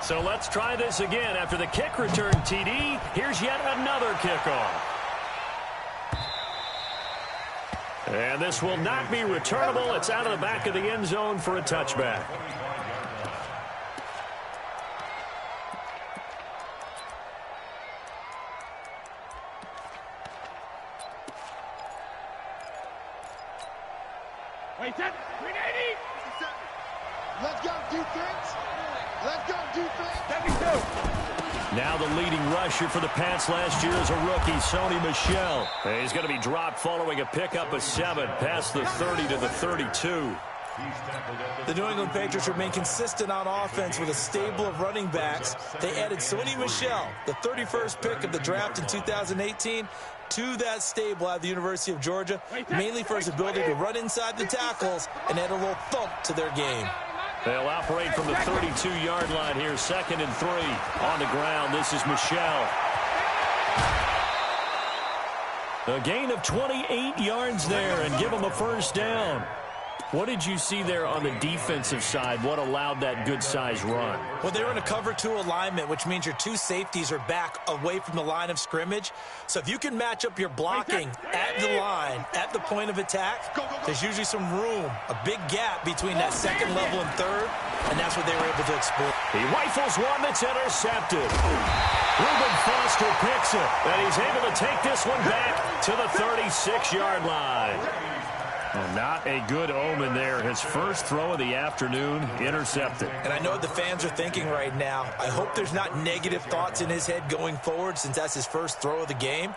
So let's try this again. After the kick return TD, here's yet another kickoff. And this will not be returnable. It's out of the back of the end zone for a touchback. Wait, set. 380. Let's go, defense. Let's go, defense. 72. Now the leading rusher for the Pats last year is a rookie, Sony Michel. He's going to be dropped following a pickup of 7 past the 30 to the 32. The New England Patriots remain consistent on offense with a stable of running backs. They added Sony Michel, the 31st pick of the draft in 2018, to that stable at the University of Georgia, mainly for his ability to run inside the tackles and add a little thump to their game. They'll operate from the 32-yard line here, 2nd and 3. On the ground, this is Michel. A gain of 28 yards there and give him a first down. What did you see there on the defensive side? What allowed that good-sized run? Well, they were in a cover 2 alignment, which means your 2 safeties are back away from the line of scrimmage. So if you can match up your blocking at the line, at the point of attack, there's usually some room, a big gap between that 2nd level and 3rd, and that's what they were able to exploit. He rifles one that's intercepted. Reuben Foster picks it, and he's able to take this one back to the 36-yard line. Well, not a good omen there. His first throw of the afternoon intercepted. And I know what the fans are thinking right now. I hope there's not negative thoughts in his head going forward since that's his first throw of the game.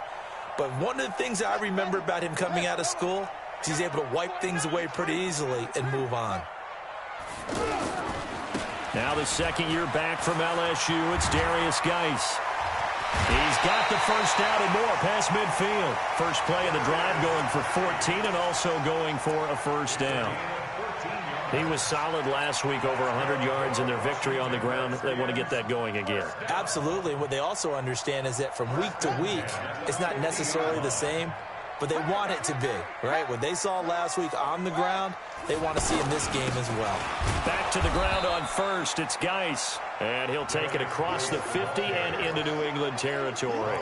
But one of the things I remember about him coming out of school is he's able to wipe things away pretty easily and move on. Now the 2nd year back from LSU, it's Darius Geis. He's got the first down and more past midfield. First play of the drive going for 14 and also going for a first down. He was solid last week, over 100 yards in their victory on the ground. They want to get that going again. Absolutely. What they also understand is that from week to week, it's not necessarily the same, but they want it to be, right? What they saw last week on the ground, they want to see in this game as well. Back to the ground on first. It's Geis. And he'll take it across the 50 and into New England territory.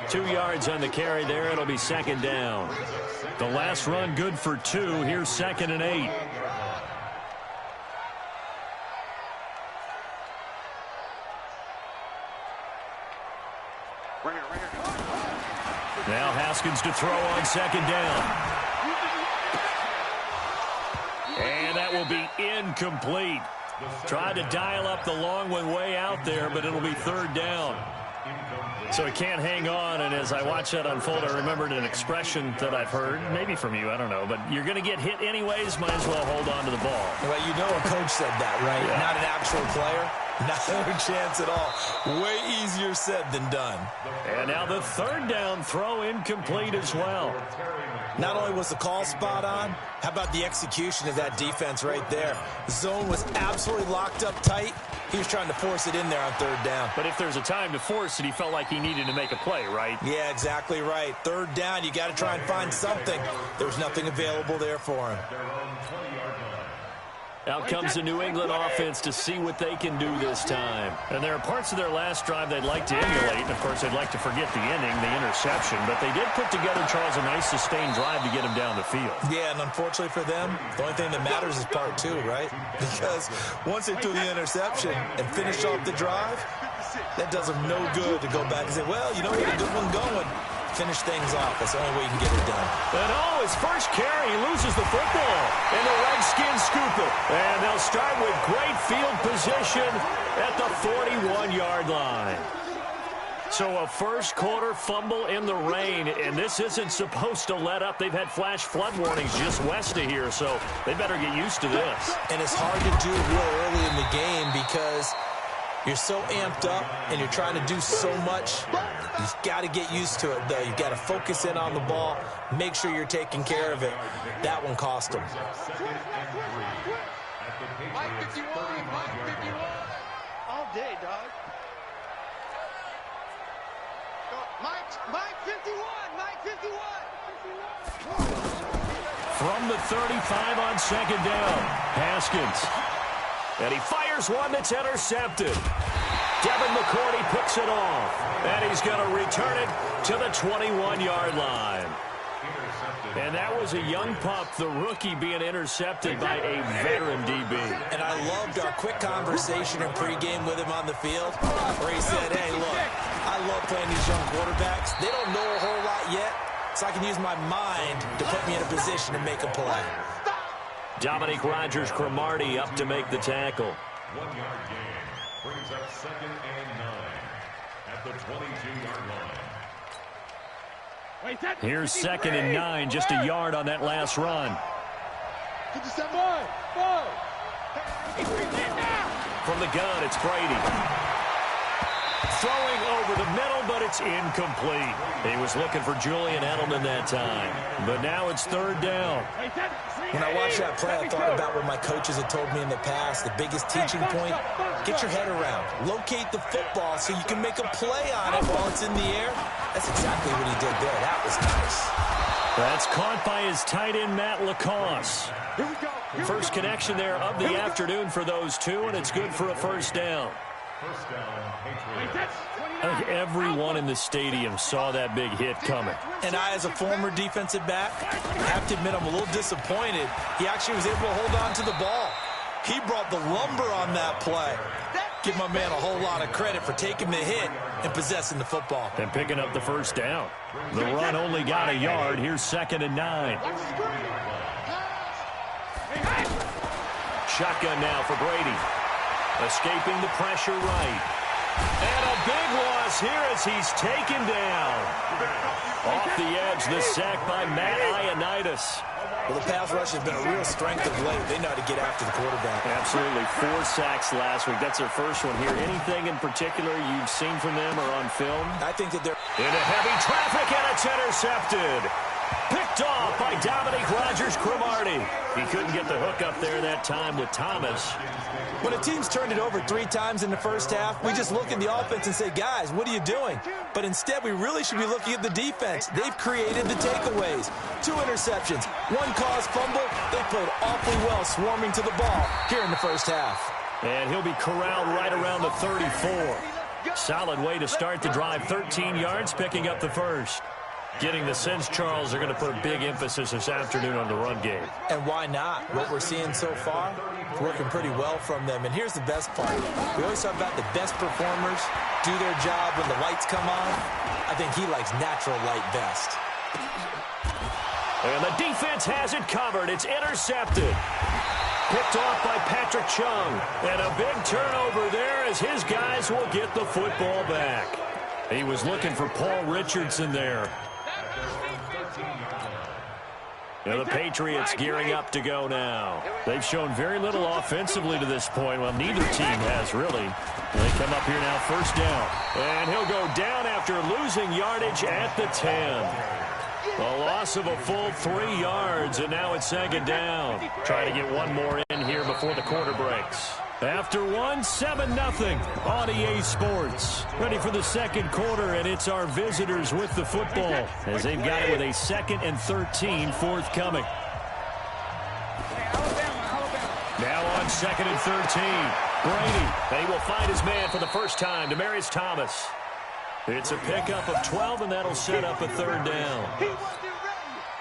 2 yards on the carry there. It'll be 2nd down. The last run good for 2. Here's 2nd and 8. Now Haskins to throw on 2nd down. And that will be incomplete. Tried to dial up the long one way out there, but it'll be 3rd down. So he can't hang on, and as I watch that unfold, I remembered an expression that I've heard, maybe from you, I don't know, but you're going to get hit anyways, might as well hold on to the ball. Well, you know a coach said that, right? Yeah. Not an actual player. Not a chance at all. Way easier said than done. And now the 3rd down throw incomplete as well. Not only was the call spot on, how about the execution of that defense right there? The zone was absolutely locked up tight. He was trying to force it in there on 3rd down. But if there's a time to force it, he felt like he needed to make a play, right? Yeah, exactly right. 3rd down, you got to try and find something. There was nothing available there for him. Out comes the New England offense to see what they can do this time. And there are parts of their last drive they'd like to emulate. And, of course, they'd like to forget the inning, the interception. But they did put together, Charles, a nice sustained drive to get him down the field. Yeah, and unfortunately for them, the only thing that matters is part 2, right? Because once they threw the interception and finished off the drive, that does them no good to go back and say, well, you know, we had a good one going. Finish things off. That's the only way you can get it done. And his first carry, he loses the football. And the Redskins scoop it. And they'll start with great field position at the 41-yard line. So a first quarter fumble in the rain, and this isn't supposed to let up. They've had flash flood warnings just west of here, so they better get used to this. And it's hard to do real early in the game because you're so amped up and you're trying to do so much. You've got to get used to it, though. You've got to focus in on the ball, make sure you're taking care of it. That one cost them. Mike 51, Mike 51. All day, dog. Mike 51, Mike 51. From the 35 on 2nd down, Haskins. And he fires here's one that's intercepted. Devin McCourty picks it off, and he's going to return it to the 21-yard line. And that was a young pup, the rookie, being intercepted by a veteran DB. And I loved our quick conversation in pregame with him on the field, where he said, hey, look, I love playing these young quarterbacks. They don't know a whole lot yet, so I can use my mind to put me in a position to make a play. Dominique Rodgers-Cromartie up to make the tackle. 1-yard gain brings up 2nd and 9 at the 22-yard line. Here's 2nd and 9, just a yard on that last run. From the gun, it's Brady. Throwing over the middle, but it's incomplete. He was looking for Julian Edelman that time. But now it's 3rd down. When I watched that play, I thought about what my coaches had told me in the past. The biggest teaching point, get your head around. Locate the football so you can make a play on it while it's in the air. That's exactly what he did there. That was nice. That's caught by his tight end, Matt Lacoste. First connection there of the afternoon for those two, and it's good for a 1st down. First down, Patriots. I think everyone in the stadium saw that big hit coming. And I, as a former defensive back, have to admit I'm a little disappointed. He actually was able to hold on to the ball. He brought the lumber on that play. Give my man a whole lot of credit for taking the hit and possessing the football. And picking up the 1st down. The run only got a yard. Here's 2nd and 9. Shotgun now for Brady. Escaping the pressure right. And a big loss here as he's taken down. Off the edge, the sack by Matt Ioannidis. Well, the pass rush has been a real strength of late. They know how to get after the quarterback. Absolutely. 4 sacks last week. That's their first one here. Anything in particular you've seen from them or on film? I think that they're into heavy traffic, and it's intercepted. Picked off by Dominique Rodgers-Cromartie. He couldn't get the hook up there that time with Thomas. When a team's turned it over 3 times in the first half, we just look at the offense and say, guys, what are you doing? But instead, we really should be looking at the defense. They've created the takeaways. 2 interceptions, 1 caused fumble. They played awfully well swarming to the ball here in the first half. And he'll be corralled right around the 34. Solid way to start the drive. 13 yards, picking up the first. Getting the sense, Charles, are going to put a big emphasis this afternoon on the run game. And why not? What we're seeing so far, it's working pretty well from them. And here's the best part. We always talk about the best performers do their job when the lights come on. I think he likes natural light best. And the defense has it covered. It's intercepted. Picked off by Patrick Chung. And a big turnover there as his guys will get the football back. He was looking for Paul Richardson there. And the Patriots gearing up to go now. They've shown very little offensively to this point. Well, neither team has really. They come up here now, 1st down. And he'll go down after losing yardage at the 10. A loss of a full 3 yards, and now it's 2nd down. Trying to get one more in here before the quarter breaks. After one, 7-0 on EA Sports. Ready for the 2nd quarter, and it's our visitors with the football as they've got it with a 2nd and 13 forthcoming. Now on 2nd and 13. Brady, he will find his man for the first time, Demaryius Thomas. It's a pickup of 12, and that'll set up a 3rd down.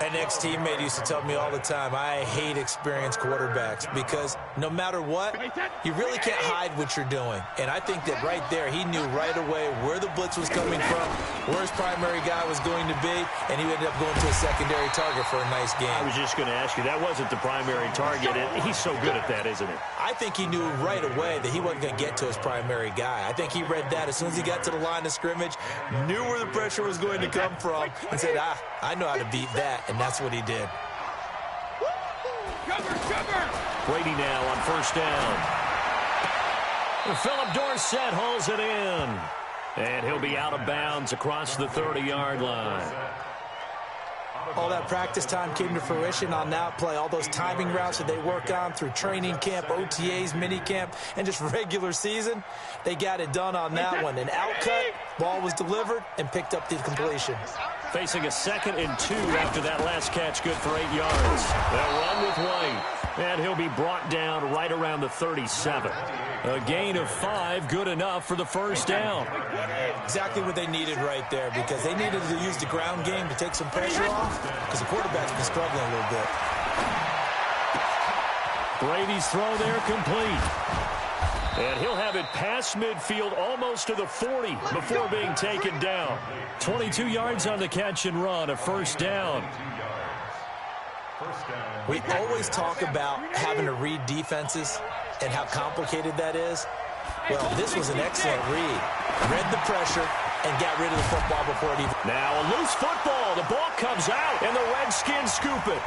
An ex-teammate used to tell me all the time, I hate experienced quarterbacks because no matter what, you really can't hide what you're doing. And I think that right there, he knew right away where the blitz was coming from, where his primary guy was going to be, and he ended up going to a secondary target for a nice game. I was just going to ask you, that wasn't the primary target. He's so good at that, isn't he? I think he knew right away that he wasn't going to get to his primary guy. I think he read that as soon as he got to the line of scrimmage, knew where the pressure was going to come from, and said, I know how to beat that. And that's what he did. Brady now on 1st down. And Philip Dorsett hauls it in. And he'll be out of bounds across the 30-yard line. All that practice time came to fruition on that play. All those timing routes that they work on through training camp, OTAs, minicamp, and just regular season, they got it done on that one. An out cut, ball was delivered, and picked up the completion. facing a 2nd and 2 after that last catch, good for 8 yards. They'll run with White, and he'll be brought down right around the 37. A gain of 5, good enough for the first down. Exactly what they needed right there, because they needed to use the ground game to take some pressure off, because the quarterback's been struggling a little bit. Brady's throw there complete. And he'll have it past midfield almost to the 40 before being taken down. 22 yards on the catch and run, a first down. We always talk about having to read defenses and how complicated that is. Well, this was an excellent read. Read the pressure and got rid of the football before it even... Now a loose football. The ball comes out, and the Redskins scoop it.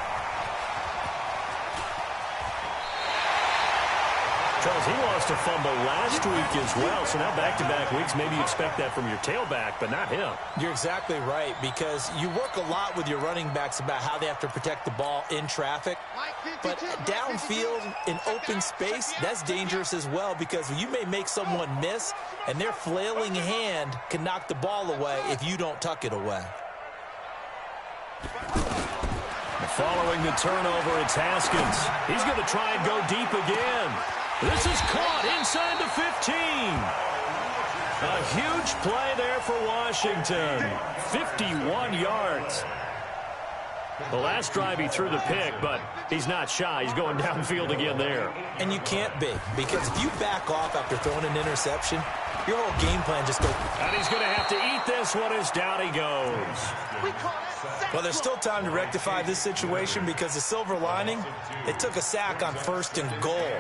Charles, he lost a fumble last week as well, so now back-to-back weeks, maybe you expect that from your tailback, but not him. You're exactly right, because you work a lot with your running backs about how they have to protect the ball in traffic, but downfield in open space, that's dangerous as well, because you may make someone miss, and their flailing hand can knock the ball away if you don't tuck it away. Following the turnover, it's Haskins. He's going to try and go deep again. This is caught inside the 15. A huge play there for Washington. 51 yards. The last drive he threw the pick, but he's not shy. He's going downfield again there. And you can't be, because if you back off after throwing an interception, your whole game plan just goes... And he's going to have to eat this one as down he goes. Well, there's still time to rectify this situation, because the silver lining, they took a sack on 1st and goal.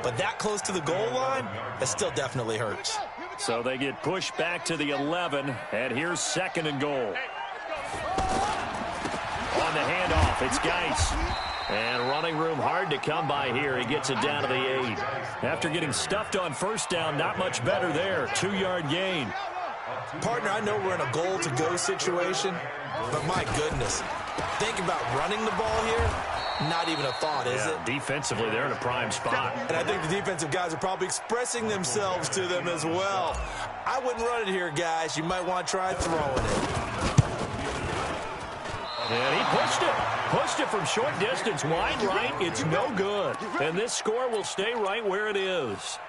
But that close to the goal line, that still definitely hurts. So they get pushed back to the 11, and here's 2nd and goal. On the handoff, it's Geis. And running room hard to come by here. He gets it down to the 8. After getting stuffed on 1st down, not much better there. 2-yard gain. Partner, I know we're in a goal-to-go situation, but my goodness, think about running the ball here. Not even a thought, is it? Defensively, they're in a prime spot. And I think the defensive guys are probably expressing themselves to them as well. I wouldn't run it here, guys. You might want to try throwing it. And he pushed it from short distance, wide right. It's no good. And this score will stay right where it is.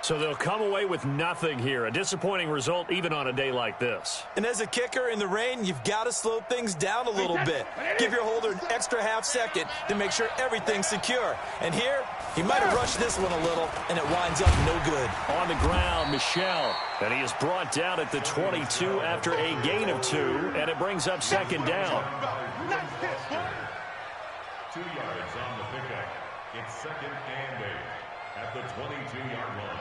So they'll come away with nothing here. A disappointing result even on a day like this. And as a kicker in the rain, you've got to slow things down a little bit. Give your holder an extra half-second to make sure everything's secure. And here, he might have rushed this one a little, and it winds up no good. On the ground, Michel. And he is brought down at the 22 after a gain of 2, and it brings up 2nd down. 2 yards on the pickup. It's 2nd and 8 at the 22-yard line.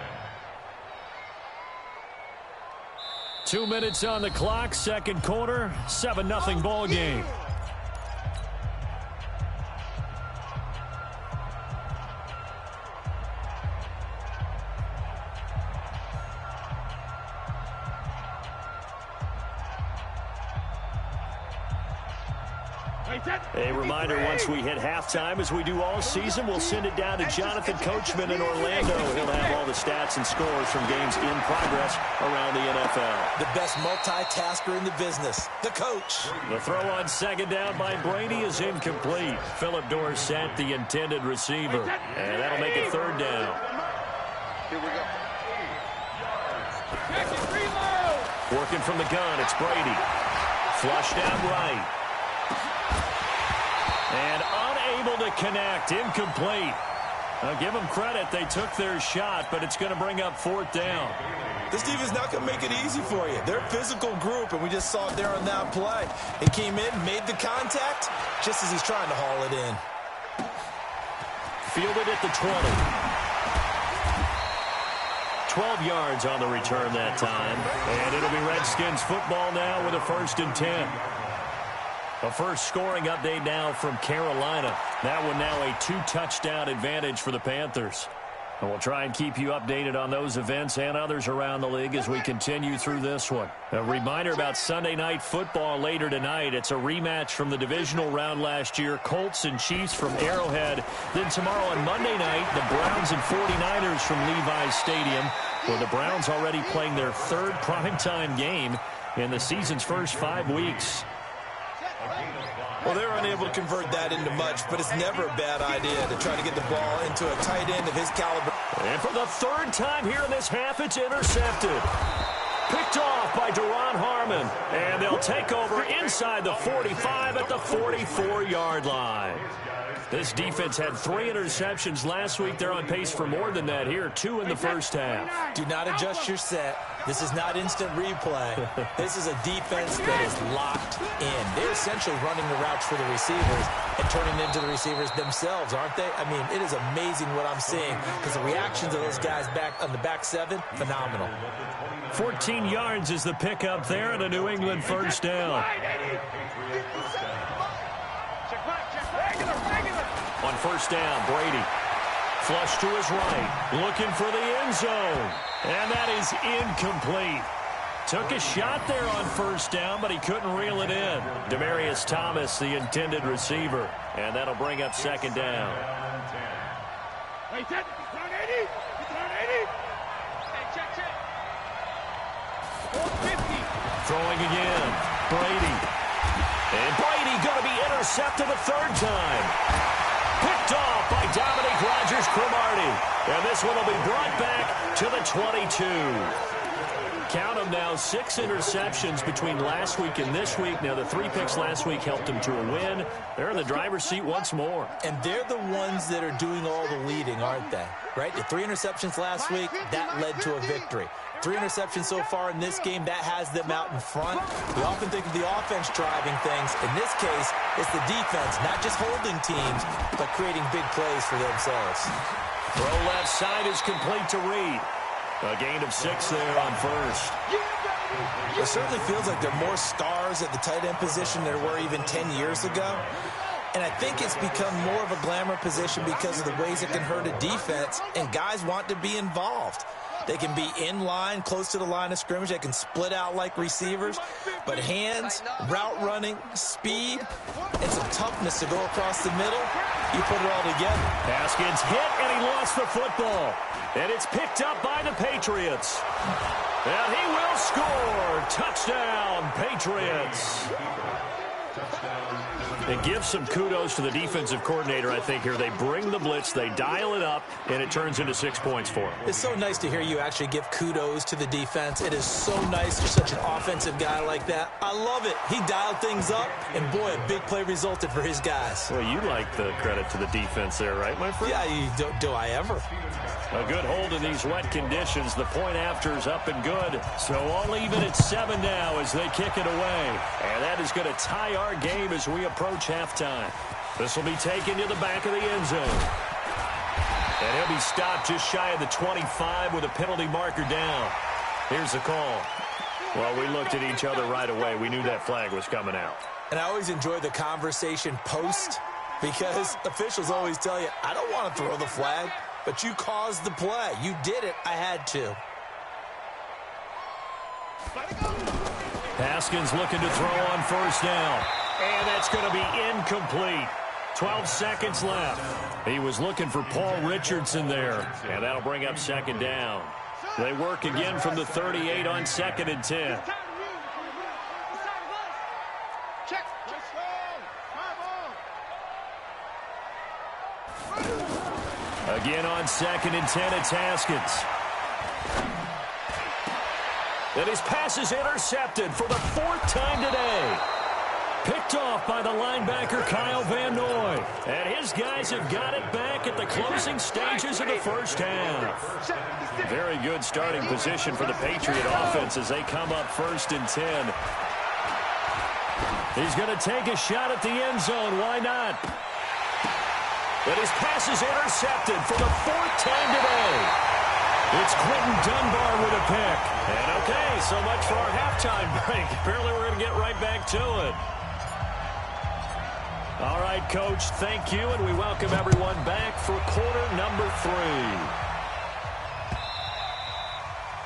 2 minutes on the clock, 2nd quarter, 7-0 ball game. A reminder, once we hit halftime, as we do all season, we'll send it down to Jonathan Coachman in Orlando. He'll have all the stats and scores from games in progress around the NFL. The best multitasker in the business, the coach. The throw on 2nd down by Brady is incomplete. Philip Dorsett, the intended receiver. And that'll make it 3rd down. Here we go. Working from the gun, it's Brady. Flush down right. And unable to connect, incomplete. I'll give them credit. They took their shot, but it's going to bring up 4th down. This defense is not going to make it easy for you. They're a physical group, and we just saw it there on that play. He came in, made the contact, just as he's trying to haul it in. Fielded at the 20. 12 yards on the return that time. And it'll be Redskins football now with a 1st and 10. A first scoring update now from Carolina. That one now a 2-touchdown advantage for the Panthers. And we'll try and keep you updated on those events and others around the league as we continue through this one. A reminder about Sunday Night Football later tonight. It's a rematch from the divisional round last year. Colts and Chiefs from Arrowhead. Then tomorrow on Monday night, the Browns and 49ers from Levi's Stadium, where the Browns already playing their 3rd primetime game in the season's first 5 weeks. Well, they were unable to convert that into much, but it's never a bad idea to try to get the ball into a tight end of his caliber. And for the third time here in this half, it's intercepted. Picked off by Duron Harmon. And they'll take over inside the 45 at the 44-yard line. This defense had 3 interceptions last week. They're on pace for more than that here, 2 in the first half. Do not adjust your set. This is not instant replay. This is a defense that is locked in. They're essentially running the routes for the receivers and turning them into the receivers themselves, aren't they? I mean, it is amazing what I'm seeing because the reactions of those guys back on the back 7, phenomenal. 14 yards is the pickup there and a New England first down. On first down, Brady. Flush to his right. Looking for the end zone. And that is incomplete. Took a shot there on first down, but he couldn't reel it in. Demaryius Thomas, the intended receiver. And that'll bring up second down. Wait, set. Return 80. Return 80. Hey, check. 450. Throwing again. Brady. And Brady going to be intercepted a third time. Picked off by Dominique Rodgers-Cromartie. And this one will be brought back to the 22. Count them now, 6 interceptions between last week and this week. Now, the 3 picks last week helped them to a win. They're in the driver's seat once more. And they're the ones that are doing all the leading, aren't they? Right? The 3 interceptions last week, that led to a victory. 3 interceptions so far in this game, that has them out in front. We often think of the offense driving things. In this case, it's the defense, not just holding teams, but creating big plays for themselves. Throw left side is complete to Reed. A gain of 6 there on first. It certainly feels like there are more stars at the tight end position than there were even 10 years ago. And I think it's become more of a glamour position because of the ways it can hurt a defense, and guys want to be involved. They can be in line, close to the line of scrimmage. They can split out like receivers. But hands, route running, speed, and some toughness to go across the middle, you put it all together. Haskins hit, and he lost the football. And it's picked up by the Patriots. And he will score. Touchdown, Patriots. It gives some kudos to the defensive coordinator, I think, here. They bring the blitz, they dial it up, and it turns into 6 points for them. It's so nice to hear you actually give kudos to the defense. It is so nice you're such an offensive guy like that. I love it. He dialed things up, and boy, a big play resulted for his guys. Well, you like the credit to the defense there, right, my friend? Yeah, do I ever? A good hold in these wet conditions. The point after is up and good. So all even at 7 now as they kick it away. And that is going to tie our game as we approach halftime. This will be taken to the back of the end zone. And he'll be stopped just shy of the 25 with a penalty marker down. Here's the call. Well, we looked at each other right away. We knew that flag was coming out. And I always enjoy the conversation post because officials always tell you, I don't want to throw the flag, but you caused the play. You did it. I had to. Haskins looking to throw on first down. And that's going to be incomplete. 12 seconds left. He was looking for Paul Richardson there. And that'll bring up second down. They work again from the 38 on 2nd and 10. Again on 2nd and 10, it's Haskins. And his pass is intercepted for the 4th time today. Picked off by the linebacker Kyle Van Noy. And his guys have got it back at the closing stages of the first half. Very good starting position for the Patriot offense as they come up 1st and 10. He's going to take a shot at the end zone. Why not? But his pass is intercepted for the 4th time today. It's Quentin Dunbar with a pick. And okay, so much for our halftime break. Apparently we're going to get right back to it. All right, Coach, thank you, and we welcome everyone back for quarter number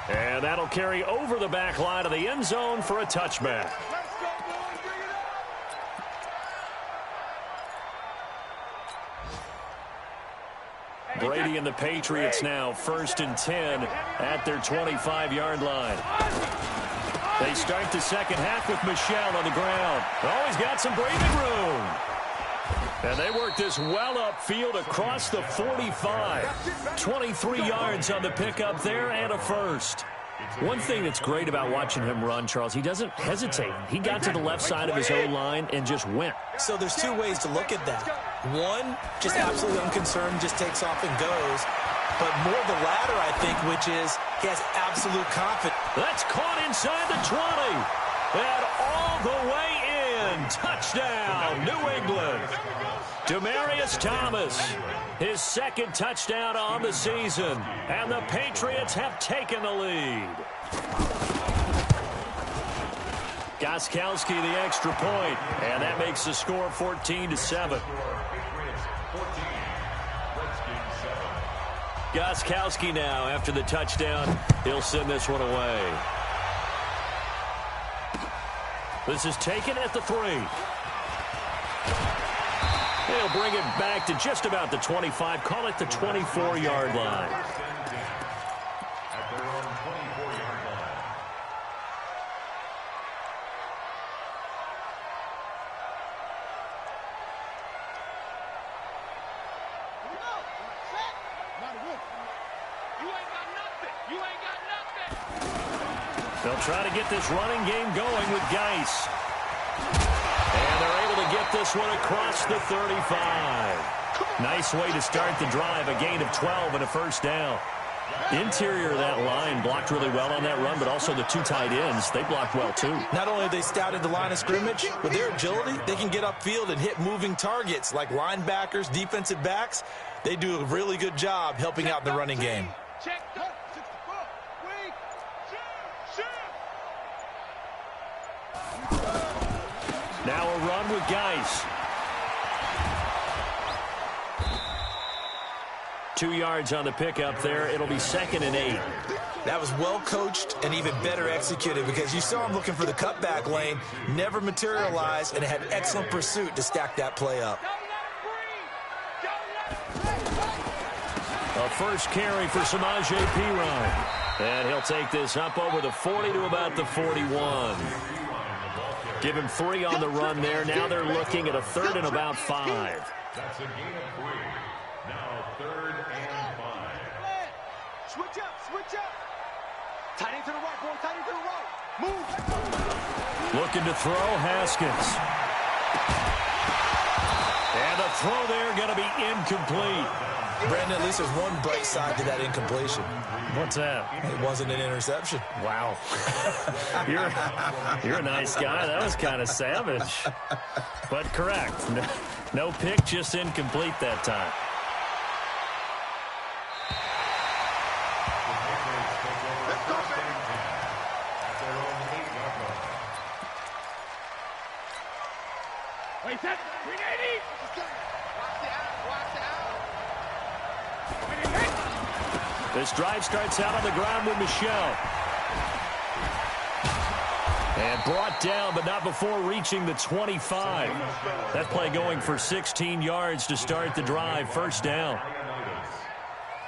3. And that'll carry over the back line of the end zone for a touchback. Brady and the Patriots now 1st and 10 at their 25-yard line. They start the second half with Michel on the ground. Oh, he's got some breathing room. And they work this well upfield across the 45. 23 yards on the pickup there and a first. One thing that's great about watching him run, Charles, he doesn't hesitate. He got to the left side of his O-line and just went. So there's two ways to look at that. One, just absolutely unconcerned, just takes off and goes. But more the latter, I think, which is he has absolute confidence. That's caught inside the 20. And all the way in. Touchdown, New England. Demaryius Thomas, his second touchdown on the season. And the Patriots have taken the lead. Gostkowski the extra point, and that makes the score 14-7. Gostkowski now, after the touchdown, he'll send this one away. This is taken at the 3. He'll bring it back to just about the 25. Call it the 24-yard line. At their own 24-yard line. They'll try to get this running game going with Geis. And they're able to get this one across the 35. Nice way to start the drive. A gain of 12 and a first down. Interior of that line blocked really well on that run, but also the two tight ends, they blocked well too. Not only have they scouted the line of scrimmage, with their agility, they can get upfield and hit moving targets like linebackers, defensive backs. They do a really good job helping out in the running game. Now a run with Geis. 2 yards on the pickup there. It'll be 2nd and 8. That was well coached and even better executed because you saw him looking for the cutback lane, never materialized, and had excellent pursuit to stack that play up. A first carry for Samaje Perine. And he'll take this up over the 40 to about the 41. Give him 3 on the run there. Now they're looking at a 3rd and about 5. That's a gain of 3. Now 3rd and 5. Switch up, switch up. Tight end to the right, boy. Tight end to the right. Move. Looking to throw, Haskins. And the throw there going to be incomplete. Brandon, at least there's one bright side to that incompletion. What's that? It wasn't an interception. Wow. You're a nice guy. That was kind of savage. But correct. No pick, just incomplete that time. Wait, set. 380. This drive starts out on the ground with Michel. And brought down, but not before reaching the 25. That play going for 16 yards to start the drive. First down.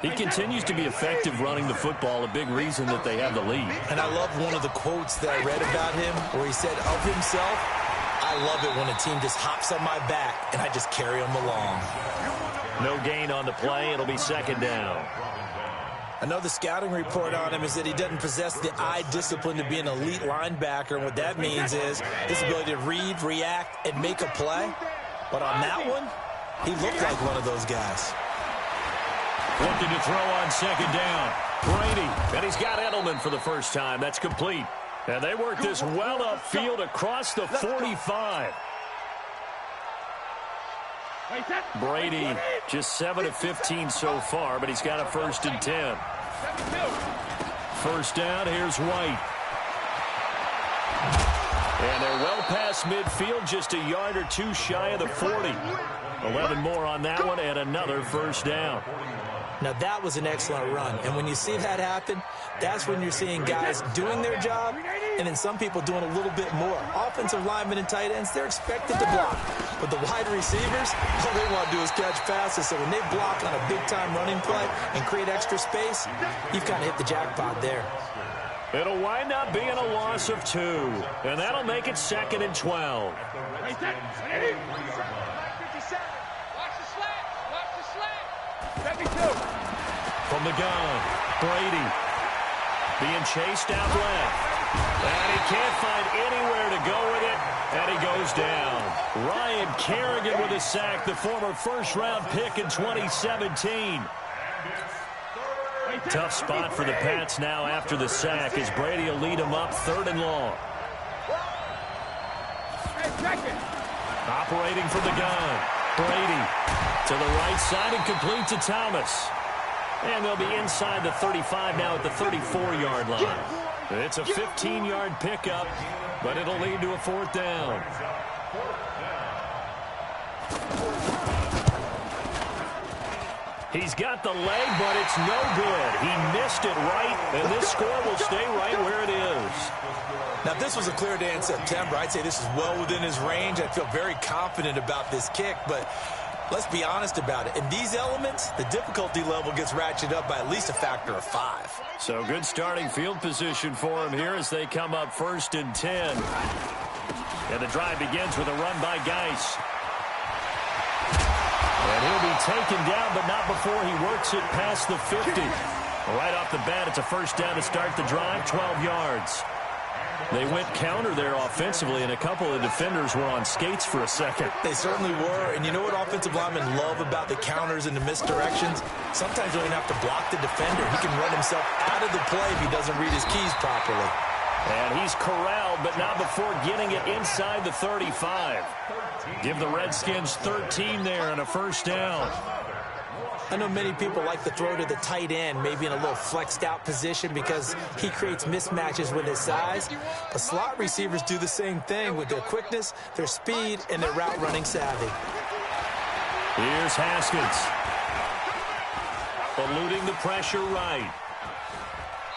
He continues to be effective running the football, a big reason that they have the lead. And I love one of the quotes that I read about him where he said of himself, I love it when a team just hops on my back and I just carry them along. No gain on the play. It'll be second down. Another scouting report on him is that he doesn't possess the eye discipline to be an elite linebacker. And what that means is his ability to read, react, and make a play. But on that one, he looked like one of those guys. Looking to throw on second down. Brady, and he's got Edelman for the first time. That's complete. And they work this well upfield across the 45. Brady just 7 of 15 so far, but he's got a 1st and 10. First down, here's White. And they're well past midfield, just a yard or two shy of the 40. 11 more on that one, and another first down. Now, that was an excellent run. And when you see that happen, that's when you're seeing guys doing their job and then some people doing a little bit more. Offensive linemen and tight ends, they're expected to block. But the wide receivers, all they want to do is catch passes. So when they block on a big-time running play and create extra space, you've kind of hit the jackpot there. It'll wind up being a loss of 2, and that'll make it 2nd and 12. Watch the slant. Watch the slant. 72. From the gun, Brady being chased out left. And he can't find anywhere to go with it, and he goes down. Ryan Kerrigan with a sack, the former first-round pick in 2017. Tough spot for the Pats now after the sack as Brady will lead them up 3rd and long. Operating from the gun, Brady to the right side and complete to Thomas. And they'll be inside the 35 now at the 34-yard line. It's a 15-yard pickup, but it'll lead to a 4th down. He's got the leg, but it's no good. He missed it right, and this score will stay right where it is. Now, if this was a clear day in September, I'd say this is well within his range. I feel very confident about this kick, but let's be honest about it. In these elements, the difficulty level gets ratcheted up by at least a factor of 5. So good starting field position for him here as they come up 1st and 10. And the drive begins with a run by Geis. And he'll be taken down, but not before he works it past the 50. Right off the bat, it's a 1st down to start the drive, 12 yards. They went counter there offensively, and a couple of defenders were on skates for a second. They certainly were, and you know what offensive linemen love about the counters and the misdirections? Sometimes you don't even have to block the defender. He can run himself out of the play if he doesn't read his keys properly. And he's corralled, but not before getting it inside the 35. Give the Redskins 13 there and a 1st down. I know many people like to throw to the tight end, maybe in a little flexed out position because he creates mismatches with his size. But slot receivers do the same thing with their quickness, their speed, and their route running savvy. Here's Haskins. Eluding the pressure right.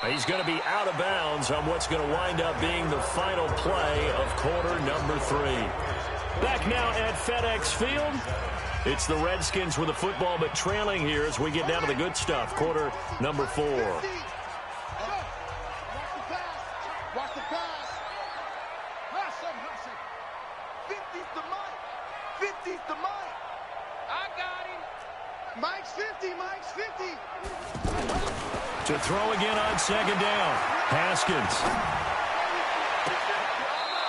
He's going to be out of bounds on what's going to wind up being the final play of quarter number 3. Back now at FedEx Field. It's the Redskins with the football, but trailing here as we get down to the good stuff. Quarter number 4. Watch the pass. Pass him. 50's the mic. 50's the mic. I got him. Mike's 50. Mike's 50. To throw again on 2nd down. Haskins.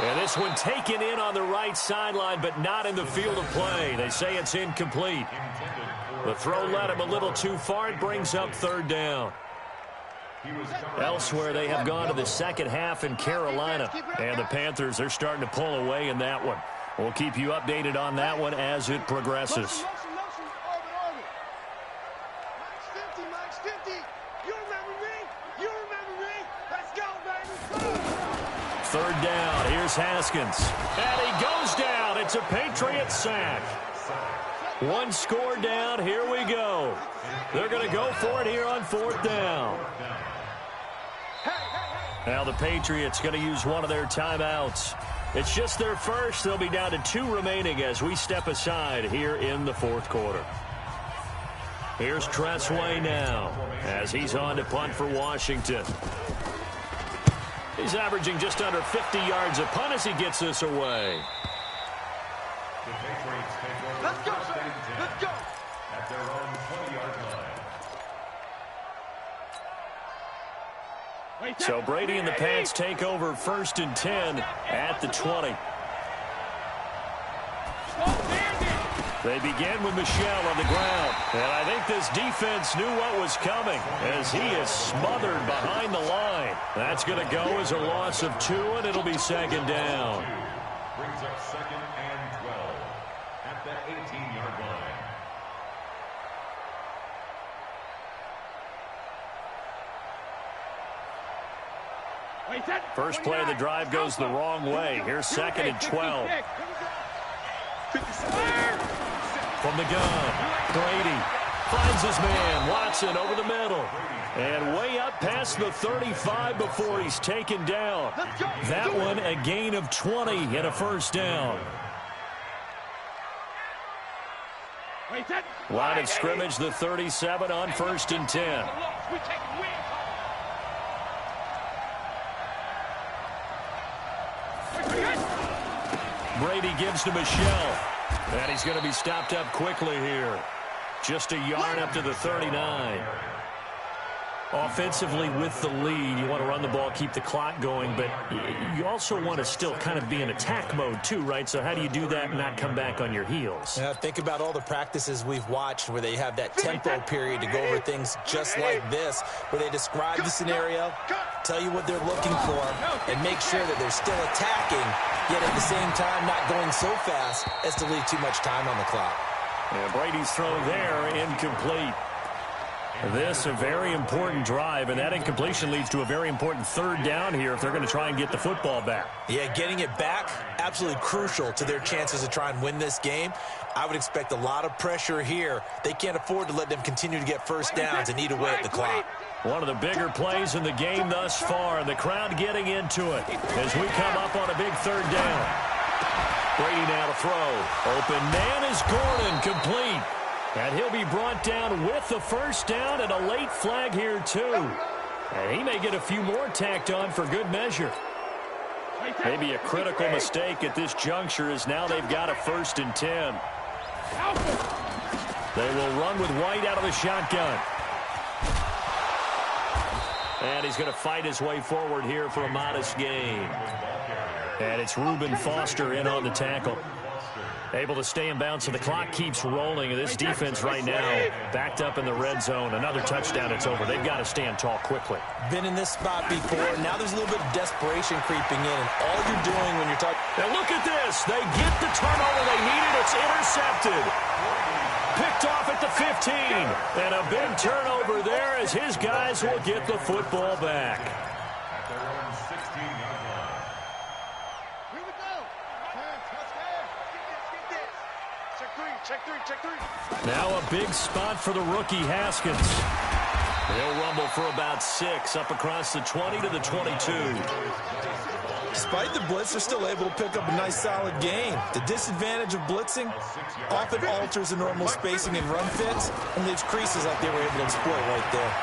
And this one taken in on the right sideline, but not in the field of play. They say it's incomplete. The throw led him a little too far. It brings up 3rd down. Elsewhere, they have gone to the second half in Carolina. And the Panthers are starting to pull away in that one. We'll keep you updated on that one as it progresses. Mike's 50. You remember me? Let's go, baby. 3rd down. Here's Haskins. And he goes down. It's a Patriot sack. 1 score down. Here we go. They're going to go for it here on 4th down. Now the Patriots going to use one of their timeouts. It's just their first. They'll be down to 2 remaining as we step aside here in the 4th quarter. Here's Tressway now as he's on to punt for Washington. He's averaging just under 50 yards a punt as he gets this away. Let's go, baby. Let's go. At their own 20-yard line. So Brady and the Pats take over 1st and 10 at the 20. They begin with Michel on the ground. And I think this defense knew what was coming as he is smothered behind the line. That's going to go as a loss of 2, and it'll be 2nd down. Brings up 2nd and 12 at the 18-yard line. First play of the drive goes the wrong way. Here's 2nd and 12. From the gun, Brady finds his man, Watson over the middle. And way up past the 35 before he's taken down. That one a gain of 20 and a 1st down. Line of scrimmage, the 37 on 1st and 10. Brady gives to Michel. And he's going to be stopped up quickly here. Just a yard up to the 39. Offensively with the lead, you want to run the ball, keep the clock going, but you also want to still kind of be in attack mode too, right? So how do you do that and not come back on your heels? Yeah, think about all the practices we've watched where they have that tempo period to go over things just like this, where they describe the scenario, tell you what they're looking for, and make sure that they're still attacking, yet at the same time not going so fast as to leave too much time on the clock. And Brady's throw there, incomplete. This a very important drive, and that incompletion leads to a very important third down here if they're going to try and get the football back. Yeah, getting it back, absolutely crucial to their chances to try and win this game. I would expect a lot of pressure here. They can't afford to let them continue to get first downs and eat away at the clock. One of the bigger plays in the game thus far, and the crowd getting into it as we come up on a big third down. Brady now to throw. Open man is Gordon, complete. And he'll be brought down with the first down and a late flag here, too. And he may get a few more tacked on for good measure. Maybe a critical mistake at this juncture is now they've got a 1st and 10. They will run with White out of the shotgun. And he's going to fight his way forward here for a modest gain. And it's Reuben Foster in on the tackle. Able to stay in bounds, so the clock keeps rolling. And this defense right now backed up in the red zone. Another touchdown, it's over. They've got to stand tall quickly. Been in this spot before. Now there's a little bit of desperation creeping in. And all you're doing when you're talking... Now look at this. They get the turnover they needed. It's intercepted. Picked off at the 15. And a big turnover there as his guys will get the football back. Check three. Now a big spot for the rookie Haskins. He'll rumble for about 6 up across the 20 to the 22. Despite the blitz, they're still able to pick up a nice solid gain. The disadvantage of blitzing often alters the normal spacing and run fits and leaves creases like they were able to exploit right there.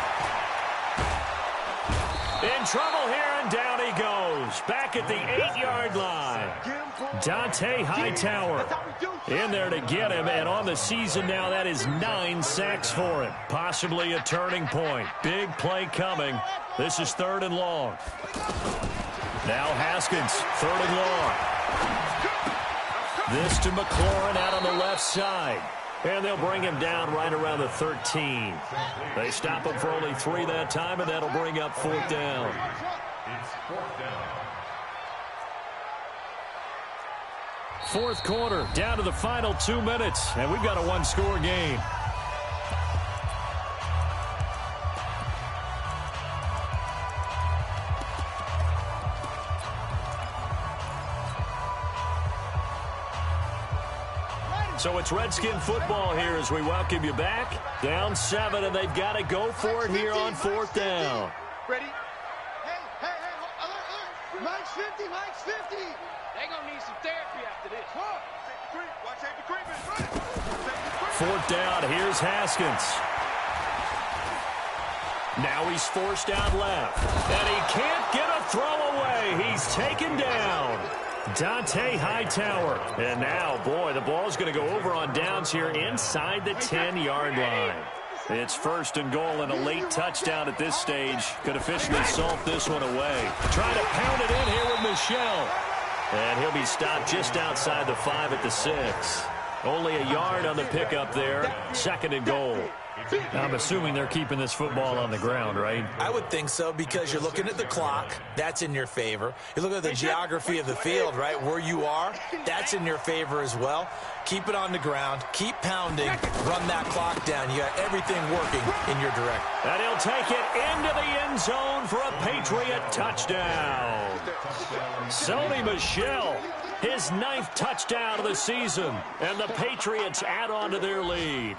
In trouble here, and down he goes. Back at the 8-yard line. Dante Hightower in there to get him, and on the season now, that is 9 sacks for him. Possibly a turning point. Big play coming. This is 3rd and long. Now Haskins, 3rd and long. This to McLaurin out on the left side. And they'll bring him down right around the 13. They stop him for only 3 that time, and that'll bring up 4th down. It's 4th down. 4th quarter, down to the final 2 minutes, and we've got a 1-score game. So it's Redskin football here as we welcome you back. Down 7, and they've got to go for it here on 4th down. Ready? Hey, alert. Mike's 50, Mike's 50. They're going to need some therapy after this. Watch safety creeping. 4th down, here's Haskins. Now he's forced out left. And he can't get a throw away. He's taken down. Dante Hightower. And now, boy, the ball's going to go over on downs here inside the 10-yard line. It's 1st and goal, and a late touchdown at this stage could officially salt this one away. Trying to pound it in here with Michel. And he'll be stopped just outside the 5 at the 6. Only a yard on the pickup there. 2nd and goal. I'm assuming they're keeping this football on the ground, right? I would think so, because you're looking at the clock. That's in your favor. You look at the geography of the field, right? Where you are, that's in your favor as well. Keep it on the ground. Keep pounding. Run that clock down. You got everything working in your direction. And he'll take it into the end zone for a Patriot touchdown. Sony Michel, his 9th touchdown of the season. And the Patriots add on to their lead.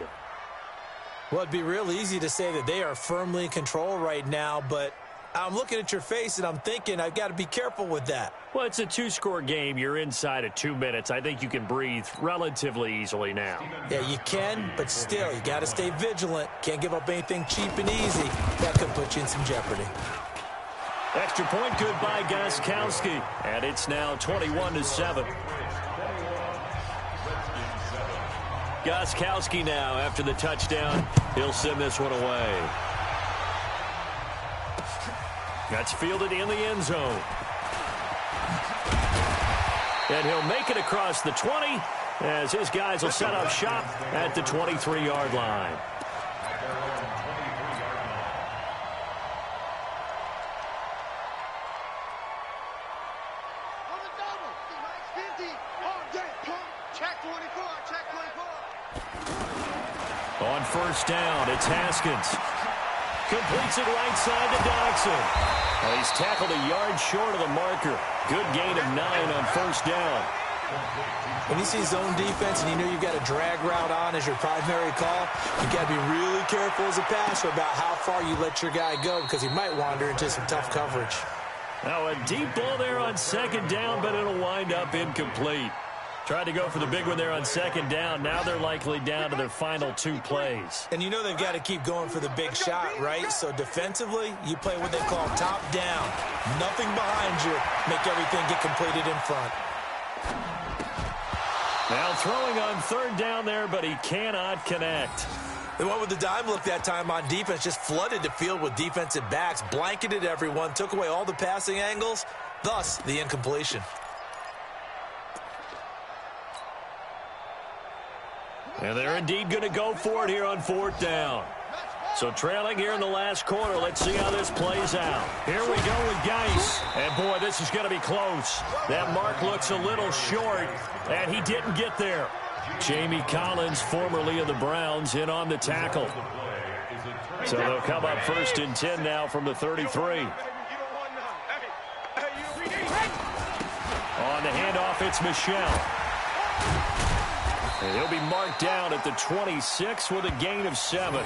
Well, it'd be real easy to say that they are firmly in control right now, but I'm looking at your face and I'm thinking I've got to be careful with that. Well, it's a 2-score game. You're inside of 2 minutes. I think you can breathe relatively easily now. Yeah, you can, but still, you got to stay vigilant. Can't give up anything cheap and easy. That could put you in some jeopardy. Extra point good by Gostkowski. And it's now 21-7. Gostkowski now after the touchdown. He'll send this one away. That's fielded in the end zone. And he'll make it across the 20 as his guys will set up shop at the 23-yard line. On first down, it's Haskins. Completes it right side to Dodson. He's tackled a yard short of the marker. Good gain of 9 on first down. When you see zone defense and you know you've got a drag route on as your primary call, you got to be really careful as a passer about how far you let your guy go because he might wander into some tough coverage. Now a deep ball there on second down, but it'll wind up incomplete. Tried to go for the big one there on second down. Now they're likely down to their final 2 plays. And you know they've got to keep going for the big shot, right? So defensively, you play what they call top down. Nothing behind you. Make everything get completed in front. Now throwing on third down there, but he cannot connect. They went with the dime look that time on defense, just flooded the field with defensive backs, blanketed everyone, took away all the passing angles, thus the incompletion. And they're indeed going to go for it here on fourth down. So trailing here in the last quarter. Let's see how this plays out. Here we go with Geis. And, boy, this is going to be close. That mark looks a little short, and he didn't get there. Jamie Collins, formerly of the Browns, in on the tackle. So they'll come up first and 10 now from the 33. On the handoff, it's Michel. And he'll be marked down at the 26 with a gain of 7.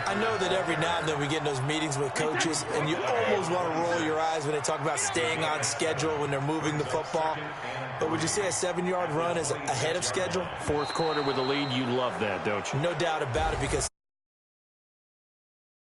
I know that every now and then we get in those meetings with coaches, and you almost want to roll your eyes when they talk about staying on schedule when they're moving the football. But would you say a 7-yard run is ahead of schedule? Fourth quarter with a lead, you love that, don't you? No doubt about it, because